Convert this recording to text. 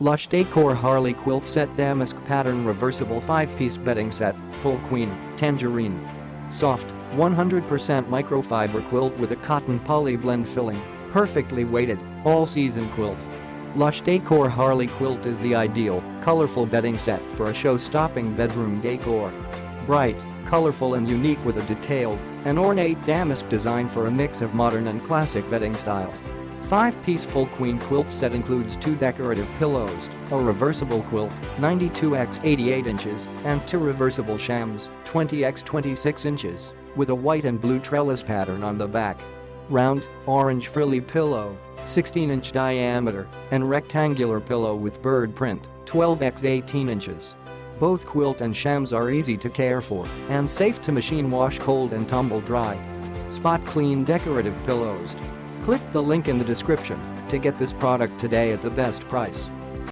Lush Décor Harley Quilt Set Damask Pattern Reversible 5-piece bedding set, full queen, tangerine. Soft, 100% microfiber quilt with a cotton poly blend filling, perfectly weighted, all-season quilt. Lush Décor Harley Quilt is the ideal, colorful bedding set for a show-stopping bedroom decor. Bright, colorful and unique with a detailed and ornate damask design for a mix of modern and classic bedding style. 5-piece full queen quilt set includes 2 decorative pillows, a reversible quilt, 92x 88 inches, and 2 reversible shams, 20x 26 inches, with a white and blue trellis pattern on the back. Round, orange frilly pillow, 16-inch diameter, and rectangular pillow with bird print, 12x 18 inches. Both quilt and shams are easy to care for and safe to machine wash cold and tumble dry. Spot clean decorative pillows. Click the link in the description to get this product today at the best price.